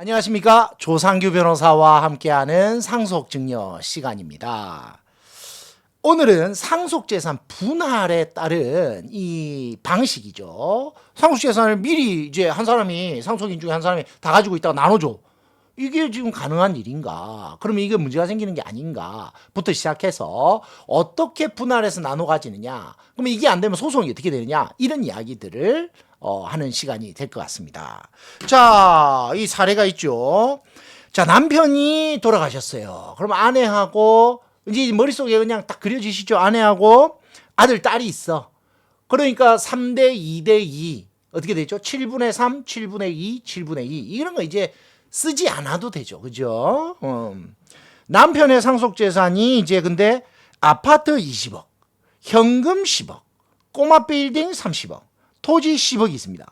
안녕하십니까. 조상규 변호사와 함께하는 상속증여 시간입니다. 오늘은 상속재산 분할에 따른 이 방식이죠. 상속재산을 미리 이제 한 사람이, 상속인 중에 한 사람이 다 가지고 있다가 나눠줘. 이게 지금 가능한 일인가? 그러면 이게 문제가 생기는 게 아닌가?부터 시작해서 어떻게 분할해서 나눠 가지느냐? 그러면 이게 안 되면 소송이 어떻게 되느냐? 이런 이야기들을 하는 시간이 될 것 같습니다. 자, 이 사례가 있죠. 자, 남편이 돌아가셨어요. 그럼 아내하고 이제 머릿속에 그냥 딱 그려지시죠. 아내하고 아들, 딸이 있어. 그러니까 3대 2대 2 어떻게 되죠? 7분의 3, 7분의 2, 7분의 2 이런 거 이제 쓰지 않아도 되죠. 그죠? 남편의 상속재산이 이제 근데 아파트 20억, 현금 10억, 꼬마 빌딩 30억, 토지 10억이 있습니다.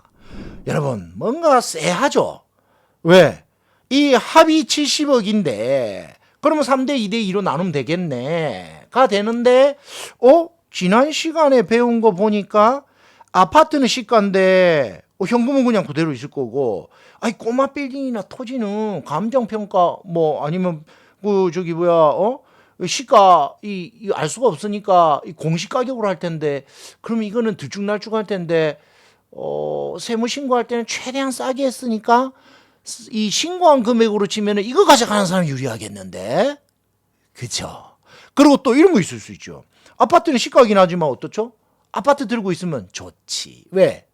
여러분, 뭔가 쎄하죠? 왜? 이 합이 70억인데, 그러면 3대 2대 2로 나누면 되겠네. 가 되는데, 지난 시간에 배운 거 보니까 아파트는 시가인데, 현금은 그냥 그대로 있을 거고, 아니, 꼬마 빌딩이나 토지는 감정평가, 아니면, 시가, 알 수가 없으니까, 공시 가격으로 할 텐데, 그럼 이거는 들쭉날쭉 할 텐데, 세무 신고할 때는 최대한 싸게 했으니까, 이 신고한 금액으로 치면은 이거 가져가는 사람이 유리하겠는데? 그쵸? 그리고 또 이런 거 있을 수 있죠. 아파트는 시가긴 하지만 어떻죠? 아파트 들고 있으면 좋지. 왜?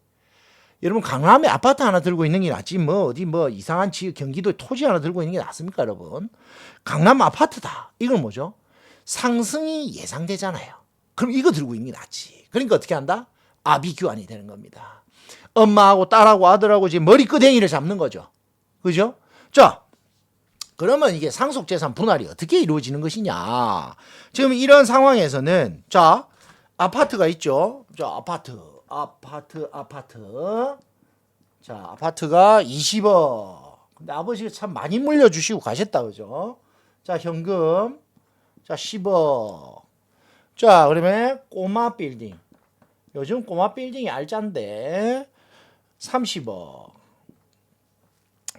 여러분, 강남에 아파트 하나 들고 있는 게 낫지 어디 이상한 지역 경기도에 토지 하나 들고 있는 게 낫습니까, 여러분? 강남 아파트다. 이건 뭐죠? 상승이 예상되잖아요. 그럼 이거 들고 있는 게 낫지. 그러니까 어떻게 한다? 아비규환이 되는 겁니다. 엄마하고 딸하고 아들하고 이제 머리끄댕이를 잡는 거죠. 그죠? 자, 그러면 이게 상속재산 분할이 어떻게 이루어지는 것이냐? 지금 이런 상황에서는 자, 아파트가 있죠. 자, 아파트. 자, 아파트가 20억. 근데 아버지가 참 많이 물려주시고 가셨다, 그죠? 자, 현금. 자, 10억. 자, 그러면 꼬마 빌딩. 요즘 꼬마 빌딩이 알짠데 30억.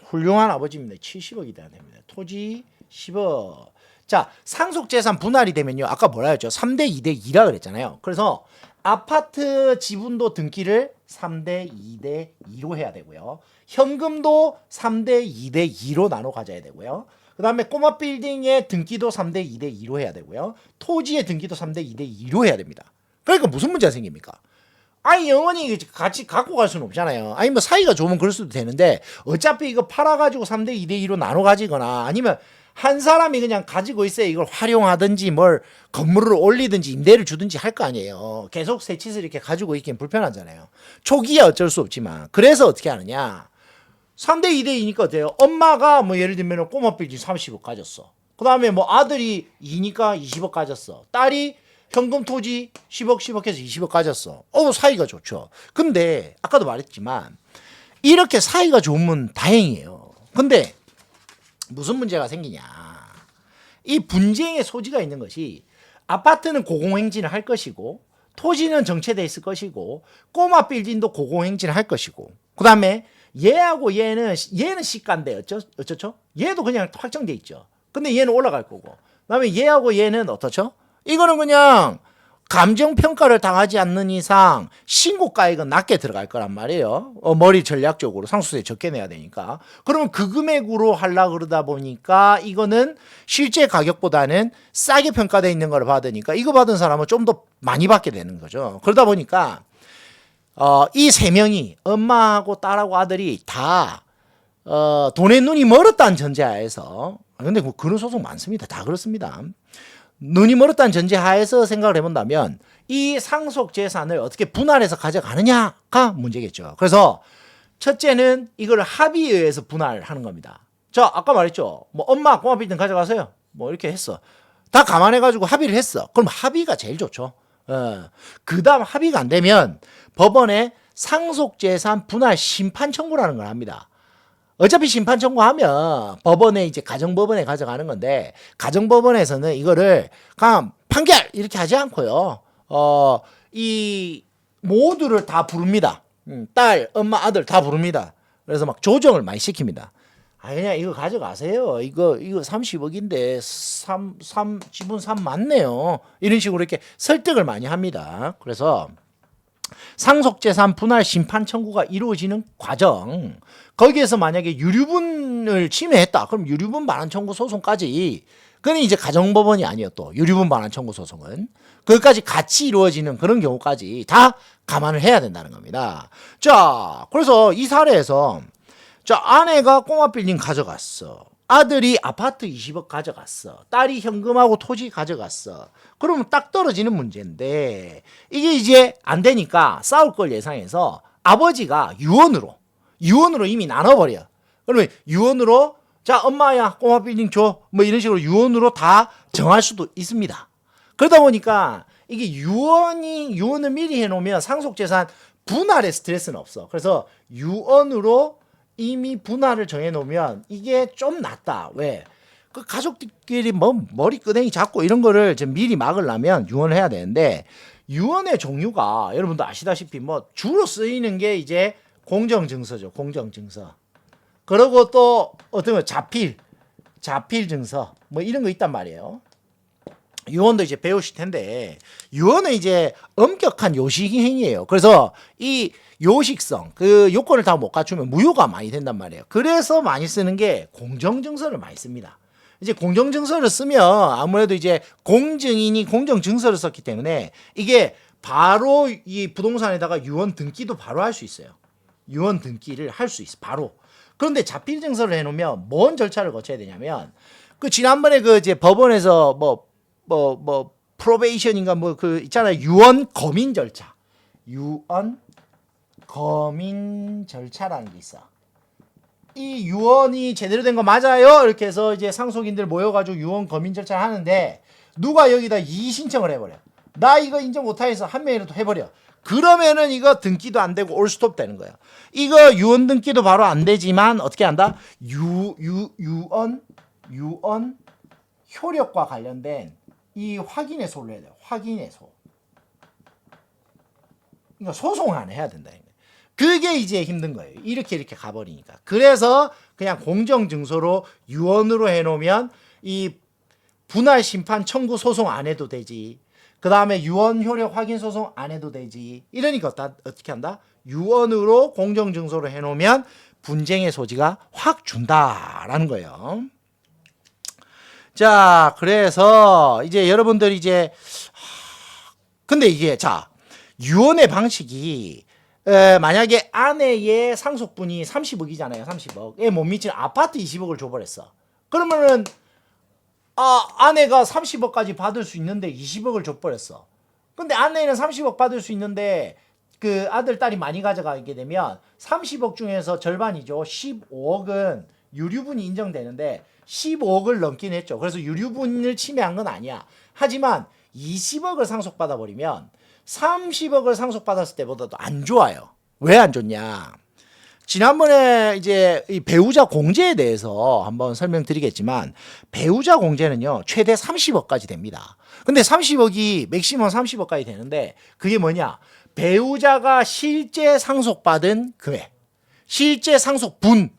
훌륭한 아버지입니다. 70억이 돼야 됩니다. 토지 10억. 자, 상속재산 분할이 되면요. 아까 뭐라 했죠? 3대 2대 2라 그랬잖아요. 그래서 아파트 지분도 등기를 3대 2대 2로 해야 되고요. 현금도 3대 2대 2로 나눠 가져야 되고요. 그 다음에 꼬마 빌딩의 등기도 3대 2대 2로 해야 되고요. 토지의 등기도 3대 2대 2로 해야 됩니다. 그러니까 무슨 문제가 생깁니까? 아니, 영원히 같이 갖고 갈 수는 없잖아요. 아니, 사이가 좋으면 그럴 수도 되는데, 어차피 이거 팔아가지고 3대 2대 2로 나눠 가지거나, 아니면 한 사람이 그냥 가지고 있어야 이걸 활용하든지 건물을 올리든지 임대를 주든지 할 거 아니에요. 계속 새치를 이렇게 가지고 있긴 불편하잖아요. 초기에 어쩔 수 없지만. 그래서 어떻게 하느냐. 3대 2대 2니까 어때요? 엄마가 예를 들면 꼬마 빌딩 30억 가졌어. 그 다음에 아들이 2니까 20억 가졌어. 딸이 현금 토지 10억 해서 20억 가졌어. 사이가 좋죠. 근데 아까도 말했지만 이렇게 사이가 좋으면 다행이에요. 근데 무슨 문제가 생기냐. 이 분쟁의 소지가 있는 것이 아파트는 고공행진을 할 것이고 토지는 정체돼 있을 것이고 꼬마 빌딩도 고공행진을 할 것이고 그 다음에 얘하고 얘는 시가인데 어쩌죠? 얘도 그냥 확정돼 있죠. 근데 얘는 올라갈 거고 그 다음에 얘하고 얘는 어떻죠? 이거는 그냥 감정평가를 당하지 않는 이상 신고가액은 낮게 들어갈 거란 말이에요. 머리 전략적으로 상수세 적게 내야 되니까. 그러면 그 금액으로 하려고 그러다 보니까 이거는 실제 가격보다는 싸게 평가되어 있는 걸 받으니까 이거 받은 사람은 좀 더 많이 받게 되는 거죠. 그러다 보니까 이 세 명이 엄마하고 딸하고 아들이 다 돈에 눈이 멀었다는 전제하에서 근데 그런 소송 많습니다. 다 그렇습니다. 눈이 멀었다는 전제하에서 생각을 해본다면 이 상속재산을 어떻게 분할해서 가져가느냐가 문제겠죠. 그래서 첫째는 이걸 합의에 의해서 분할하는 겁니다. 자, 아까 말했죠. 엄마 꼬마 빌딩 가져가세요. 이렇게 했어. 다 감안해가지고 합의를 했어. 그럼 합의가 제일 좋죠. 그 다음 합의가 안 되면 법원에 상속재산 분할 심판 청구라는 걸 합니다. 어차피 심판 청구하면 법원에 이제 가정법원에 가져가는 건데 가정법원에서는 이거를 그냥 판결 이렇게 하지 않고요. 이 모두를 다 부릅니다. 딸, 엄마, 아들 다 부릅니다. 그래서 막 조정을 많이 시킵니다. 그냥 이거 가져가세요. 이거 30억인데 지분 3 맞네요. 이런 식으로 이렇게 설득을 많이 합니다. 그래서 상속재산 분할 심판 청구가 이루어지는 과정, 거기에서 만약에 유류분을 침해했다. 그럼 유류분 반환 청구 소송까지, 그건 이제 가정법원이 아니에요. 또 유류분 반환 청구 소송은 그것까지 같이 이루어지는 그런 경우까지 다 감안을 해야 된다는 겁니다. 자, 그래서 이 사례에서 자, 아내가 꼬마 빌딩 가져갔어. 아들이 아파트 20억 가져갔어. 딸이 현금하고 토지 가져갔어. 그러면 딱 떨어지는 문제인데, 이게 이제 안 되니까 싸울 걸 예상해서 아버지가 유언으로 이미 나눠버려. 그러면 유언으로, 자, 엄마야 꼬마 빌딩 줘, 뭐 이런 식으로 유언으로 다 정할 수도 있습니다. 그러다 보니까 이게 유언을 미리 해놓으면 상속재산 분할에 스트레스는 없어. 그래서 유언으로 이미 분할을 정해놓으면 이게 좀 낫다. 왜? 그 가족들끼리 뭐 머리끄댕이 잡고 이런 거를 좀 미리 막으려면 유언을 해야 되는데, 유언의 종류가 여러분도 아시다시피 뭐 주로 쓰이는 게 이제 공정증서죠. 공정증서. 그리고 또 어떤 거 자필증서 뭐 이런 거 있단 말이에요. 유언도 이제 배우실 텐데, 유언은 이제 엄격한 요식행위예요. 그래서 이 요식성, 그 요건을 다 못 갖추면 무효가 많이 된단 말이에요. 그래서 많이 쓰는 게 공정증서를 많이 씁니다. 이제 공정증서를 쓰면 아무래도 이제 공증인이 공정증서를 썼기 때문에 이게 바로 이 부동산에다가 유언 등기도 바로 할 수 있어요. 유언 등기를 할 수 있어, 바로. 그런데 자필증서를 해놓으면 뭔 절차를 거쳐야 되냐면, 그 지난번에 그 이제 법원에서 프로베이션인가 뭐 그 있잖아요. 유언 검인 절차. 유언 검인 절차라는 게 있어. 이 유언이 제대로 된 거 맞아요? 이렇게 해서 이제 상속인들 모여가지고 유언 검인 절차를 하는데, 누가 여기다 이의 신청을 해버려. 나 이거 인정 못하겠어. 한 명이라도 해버려. 그러면은 이거 등기도 안 되고 올스톱 되는 거야. 이거 유언 등기도 바로 안 되지만 어떻게 한다? 유언 효력과 관련된 이 확인의 소를 해야 돼요. 확인의 소. 그러니까 소송을 해야 된다. 그게 이제 힘든 거예요. 이렇게 가버리니까. 그래서 그냥 공정증서로 유언으로 해놓으면 이 분할 심판 청구 소송 안 해도 되지. 그 다음에 유언 효력 확인 소송 안 해도 되지. 이러니까 어떻게 한다? 유언으로 공정증서로 해놓으면 분쟁의 소지가 확 준다라는 거예요. 자, 그래서 이제 여러분들이 이제 근데 이게 자, 유언의 방식이 만약에 아내의 상속분이 30억이잖아요. 30억에 못 미치는 아파트 20억을 줘버렸어. 그러면은 아내가 30억까지 받을 수 있는데 20억을 줘버렸어. 근데 아내는 30억 받을 수 있는데 그 아들 딸이 많이 가져가게 되면 30억 중에서 절반이죠. 15억은 유류분이 인정되는데 15억을 넘긴 했죠. 그래서 유류분을 침해한 건 아니야. 하지만 20억을 상속받아 버리면 30억을 상속받았을 때보다도 안 좋아요. 왜 안 좋냐? 지난번에 이제 이 배우자 공제에 대해서 한번 설명드리겠지만, 배우자 공제는요 최대 30억까지 됩니다. 근데 30억이 맥시멈 30억까지 되는데, 그게 뭐냐? 배우자가 실제 상속받은 금액, 실제 상속분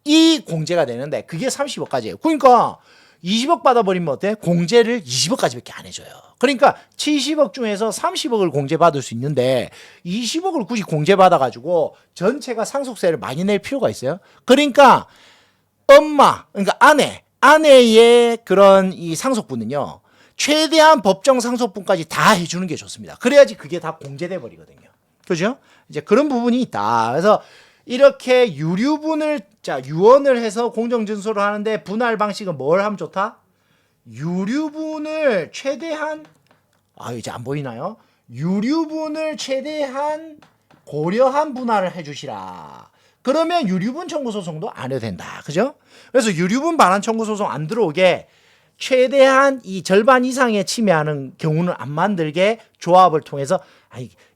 이 공제가 되는데 그게 30억까지예요. 그러니까 20억 받아버리면 어때? 공제를 20억까지밖에 안 해줘요. 그러니까 70억 중에서 30억을 공제받을 수 있는데 20억을 굳이 공제받아가지고 전체가 상속세를 많이 낼 필요가 있어요? 그러니까 그러니까 아내의 그런 이 상속분은요 최대한 법정 상속분까지 다 해주는 게 좋습니다. 그래야지 그게 다 공제돼 버리거든요. 그죠? 이제 그런 부분이 있다. 그래서 이렇게 유언을 해서 공정증서를 하는데, 분할 방식은 뭘 하면 좋다? 유류분을 최대한 이제 안 보이나요? 유류분을 최대한 고려한 분할을 해주시라. 그러면 유류분 청구 소송도 안 해도 된다. 그죠? 그래서 유류분 반환 청구 소송 안 들어오게 최대한 이 절반 이상의 침해하는 경우는 안 만들게 조합을 통해서,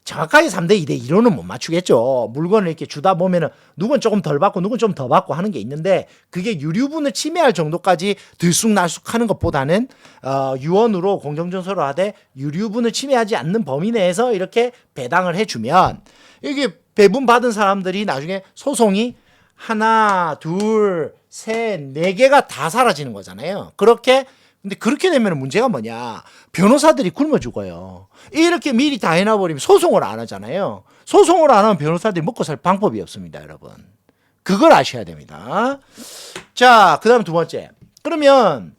정확하게 3대 2대 1로는 못 맞추겠죠. 물건을 이렇게 주다 보면은 누군 조금 덜 받고 누군 좀 더 받고 하는 게 있는데, 그게 유류분을 침해할 정도까지 들쑥날쑥 하는 것보다는 유언으로 공정증서로 하되 유류분을 침해하지 않는 범위 내에서 이렇게 배당을 해주면, 이게 배분 받은 사람들이 나중에 소송이 하나, 둘, 셋, 네 개가 다 사라지는 거잖아요. 근데 그렇게 되면 문제가 뭐냐? 변호사들이 굶어 죽어요. 이렇게 미리 다 해놔버리면 소송을 안 하잖아요. 소송을 안 하면 변호사들이 먹고 살 방법이 없습니다, 여러분. 그걸 아셔야 됩니다. 자, 그 다음 두 번째. 그러면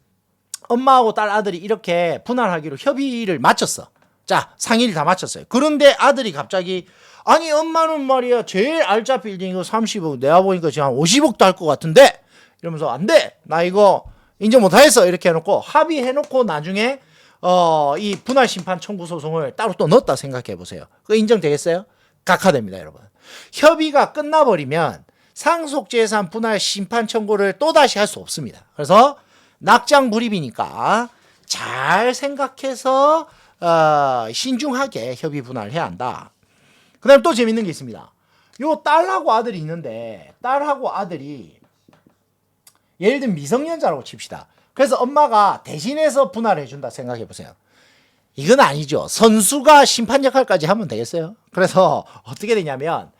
엄마하고 딸 아들이 이렇게 분할하기로 협의를 마쳤어. 자, 상의를 다 마쳤어요. 그런데 아들이 갑자기 아니 엄마는 말이야 제일 알짜 빌딩 이거 30억 내가 보니까 지금 한 50억도 할 것 같은데 이러면서 안 돼. 나 이거 인정 못하겠어. 이렇게 해놓고 합의해놓고 나중에 이 분할 심판 청구 소송을 따로 또 넣었다 생각해 보세요. 그거 인정되겠어요? 각하됩니다, 여러분. 협의가 끝나버리면 상속재산 분할 심판 청구를 또다시 할 수 없습니다. 그래서 낙장불입이니까 잘 생각해서 신중하게 협의 분할해야 한다. 그 다음에 또 재밌는 게 있습니다. 요 딸하고 아들이 있는데 딸하고 아들이 예를 들면 미성년자라고 칩시다. 그래서 엄마가 대신해서 분할해 준다 생각해 보세요. 이건 아니죠. 선수가 심판 역할까지 하면 되겠어요? 그래서 어떻게 되냐면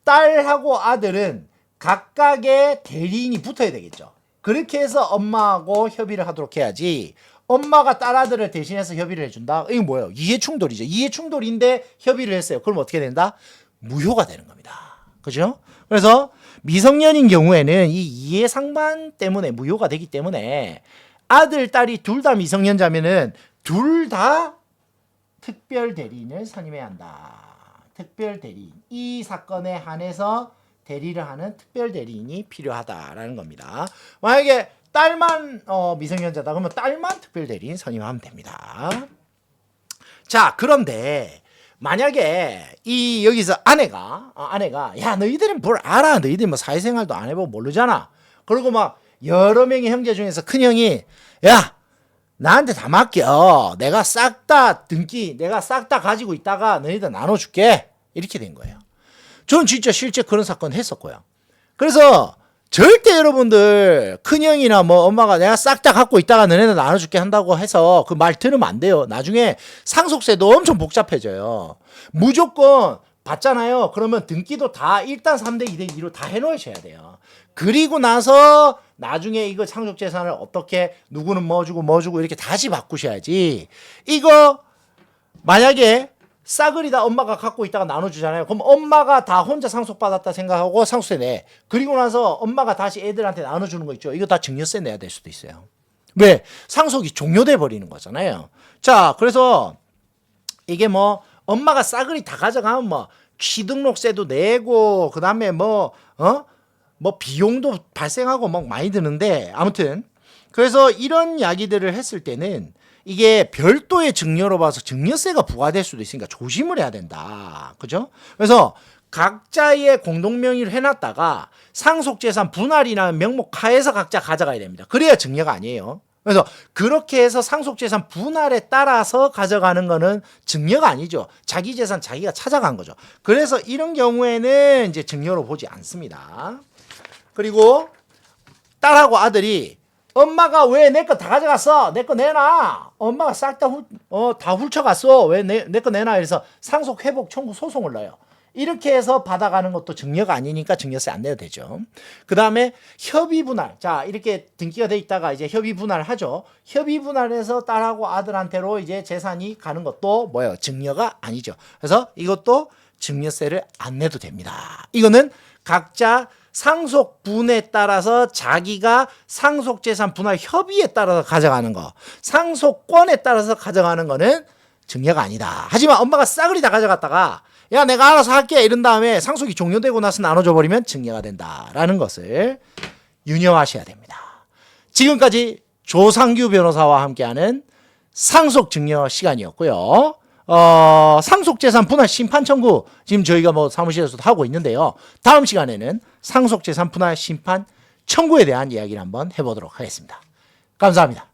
딸하고 아들은 각각의 대리인이 붙어야 되겠죠. 그렇게 해서 엄마하고 협의를 하도록 해야지 엄마가 딸 아들을 대신해서 협의를 해준다? 이건 뭐예요? 이해충돌이죠. 이해충돌인데 협의를 했어요. 그럼 어떻게 된다? 무효가 되는 겁니다. 그죠? 그래서 미성년인 경우에는 이 이해상반 때문에 무효가 되기 때문에 아들, 딸이 둘 다 미성년자면은 둘 다 특별 대리인을 선임해야 한다. 특별 대리인. 이 사건에 한해서 대리를 하는 특별 대리인이 필요하다라는 겁니다. 만약에 딸만 미성년자다 그러면 딸만 특별 대리인 선임하면 됩니다. 자, 그런데 만약에 여기서 아내가 야 너희들은 뭘 알아? 너희들 뭐 사회생활도 안 해보고 모르잖아. 그리고 막 여러 명의 형제 중에서 큰 형이 야 나한테 다 맡겨. 내가 싹 다 등기 내가 싹 다 가지고 있다가 너희들 나눠줄게. 이렇게 된 거예요. 저는 진짜 실제 그런 사건 했었고요. 그래서 절대 여러분들 큰형이나 뭐 엄마가 내가 싹 다 갖고 있다가 너네들 나눠줄게 한다고 해서 그 말 들으면 안 돼요. 나중에 상속세도 엄청 복잡해져요. 무조건 받잖아요. 그러면 등기도 다 일단 3대 2대 2로 다 해놓으셔야 돼요. 그리고 나서 나중에 이거 상속재산을 어떻게 누구는 뭐 주고 이렇게 다시 바꾸셔야지. 이거 만약에 싸그리 다 엄마가 갖고 있다가 나눠주잖아요. 그럼 엄마가 다 혼자 상속받았다 생각하고 상속세 내. 그리고 나서 엄마가 다시 애들한테 나눠주는 거 있죠. 이거 다 증여세 내야 될 수도 있어요. 왜? 상속이 종료돼 버리는 거잖아요. 자, 그래서 이게 뭐 엄마가 싸그리 다 가져가면 뭐 취등록세도 내고 그다음에 뭐 비용도 발생하고 막 많이 드는데 아무튼 그래서 이런 이야기들을 했을 때는 이게 별도의 증여로 봐서 증여세가 부과될 수도 있으니까 조심을 해야 된다. 그죠? 그래서 각자의 공동명의를 해놨다가 상속재산 분할이라는 명목 하에서 각자 가져가야 됩니다. 그래야 증여가 아니에요. 그래서 그렇게 해서 상속재산 분할에 따라서 가져가는 거는 증여가 아니죠. 자기 재산 자기가 찾아간 거죠. 그래서 이런 경우에는 이제 증여로 보지 않습니다. 그리고 딸하고 아들이 엄마가 왜 내 거 다 가져갔어? 내 거 내놔. 엄마가 싹 다 다 훔쳐갔어. 왜 내 거 내놔? 그래서 상속 회복 청구 소송을 넣어요. 이렇게 해서 받아가는 것도 증여가 아니니까 증여세 안 내도 되죠. 그 다음에 협의 분할. 자, 이렇게 등기가 돼 있다가 이제 협의 분할 하죠. 협의 분할해서 딸하고 아들한테로 이제 재산이 가는 것도 뭐예요? 증여가 아니죠. 그래서 이것도 증여세를 안 내도 됩니다. 이거는 각자 상속분에 따라서 자기가 상속재산 분할 협의에 따라서 가져가는 거, 상속권에 따라서 가져가는 거는 증여가 아니다. 하지만 엄마가 싸그리 다 가져갔다가 야 내가 알아서 할게 이런 다음에 상속이 종료되고 나서 나눠줘 버리면 증여가 된다라는 것을 유념하셔야 됩니다. 지금까지 조상규 변호사와 함께하는 상속증여 시간이었고요. 상속재산 분할 심판 청구 지금 저희가 뭐 사무실에서도 하고 있는데요. 다음 시간에는 상속재산 분할 심판 청구에 대한 이야기를 한번 해보도록 하겠습니다. 감사합니다.